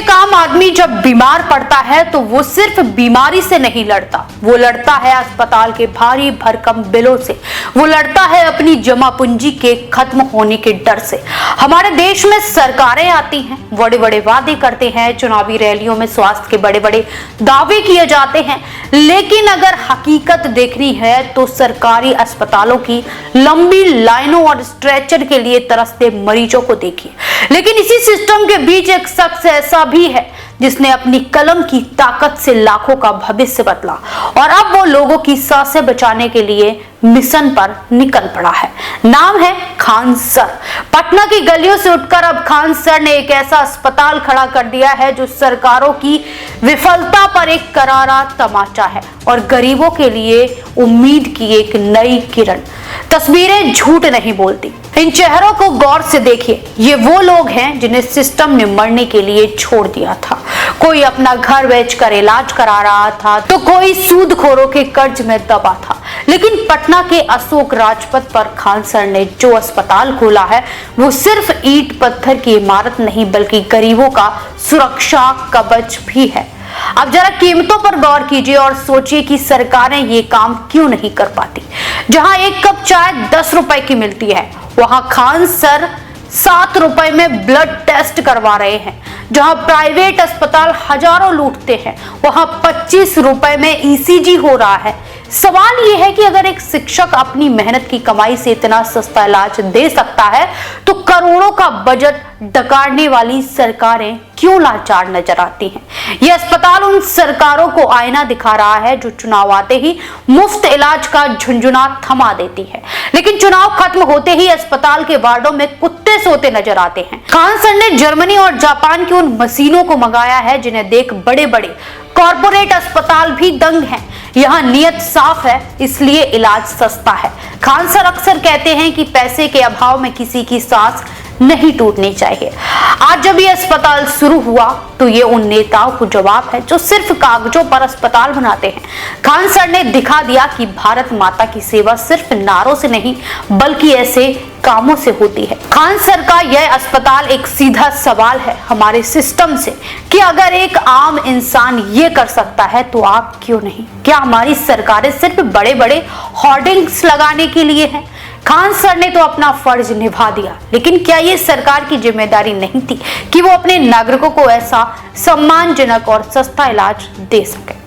एक आम आदमी जब बीमार पड़ता है तो वो सिर्फ बीमारी से नहीं लड़ता, वो लड़ता है अस्पताल के भारी भरकम बिलों से, वो लड़ता है अपनी जमा पूंजी के खत्म होने के डर से। हमारे देश में सरकारें आती हैं, बड़े बड़े वादे करते हैं, चुनावी रैलियों में स्वास्थ्य के बड़े बड़े दावे किए जाते हैं, लेकिन अगर हकीकत देखनी है तो सरकारी अस्पतालों की लंबी लाइनों और स्ट्रेचर के लिए तरसते मरीजों को देखिए। लेकिन इसी सिस्टम के बीच एक शख्स ऐसा भी है जिसने अपनी कलम की ताकत से लाखों का भविष्य बदला और अब वो लोगों की सांसें बचाने के लिए मिशन पर निकल पड़ा है। नाम है खान सर। पटना की गलियों से उठकर अब खान सर ने एक ऐसा अस्पताल खड़ा कर दिया है जो सरकारों की विफलता पर एक करारा तमाचा है और गरीबों के लिए उम्मीद की एक नई किरण। तस्वीरें झूठ नहीं बोलती। इन चेहरों को गौर से देखिए। ये वो लोग हैं जिन्हें सिस्टम ने मरने के लिए छोड़ दिया था। कोई अपना घर बेचकर इलाज करा रहा था तो कोई सूदखोरों के कर्ज में दबा था। लेकिन पटना के अशोक राजपथ पर खान सर ने जो अस्पताल खोला है वो सिर्फ ईंट पत्थर की इमारत नहीं बल्कि गरीबों का सुरक्षा कवच भी है। अब जरा कीमतों पर गौर कीजिए और सोचिए कि सरकारें ये काम क्यों नहीं कर पाती। जहां एक कप चाय 10 रुपए की मिलती है वहां खान सर 7 रुपए में ब्लड टेस्ट करवा रहे हैं। जहां प्राइवेट अस्पताल हजारों लूटते हैं वहां 25 रुपए में ईसीजी हो रहा है। सवाल यह है कि अगर एक शिक्षक अपनी मेहनत की कमाई से इतना सस्ता इलाज दे सकता है तो करोड़ों का बजट डकारने वाली सरकारें क्यों लाचार नजर आती हैं। यह अस्पताल उन सरकारों को आईना दिखा रहा है जो चुनाव आते ही मुफ्त इलाज का झुंझुना थमा देती है, लेकिन चुनाव खत्म होते ही अस्पताल के वार्डों में कुत्ते सोते नजर आते हैं। खान सर ने जर्मनी और जापान की उन मशीनों को मंगाया है जिन्हें देख बड़े बड़े कॉर्पोरेट अस्पताल भी दंग हैं। यहाँ नियत साफ है इसलिए इलाज सस्ता है। खान सर अक्सर कहते हैं कि पैसे के अभाव में किसी की सांस नहीं टूटनी चाहिए। आज जब ये अस्पताल शुरू हुआ तो ये उन नेताओं को जवाब है जो सिर्फ कागजों पर अस्पताल बनाते हैं। खान सर ने दिखा दिया कि भारत माता की सेवा सिर्फ नारों से नहीं बल्कि ऐसे कामों से होती है। खान सर का यह अस्पताल एक सीधा सवाल है हमारे सिस्टम से कि अगर एक आम इंसान ये कर सकता है तो आप क्यों नहीं। क्या हमारी सरकारें सिर्फ बड़े बड़े होर्डिंग्स लगाने के लिए हैं? खान सर ने तो अपना फर्ज निभा दिया, लेकिन क्या ये सरकार की जिम्मेदारी नहीं थी कि वो अपने नागरिकों को ऐसा सम्मानजनक और सस्ता इलाज दे सके।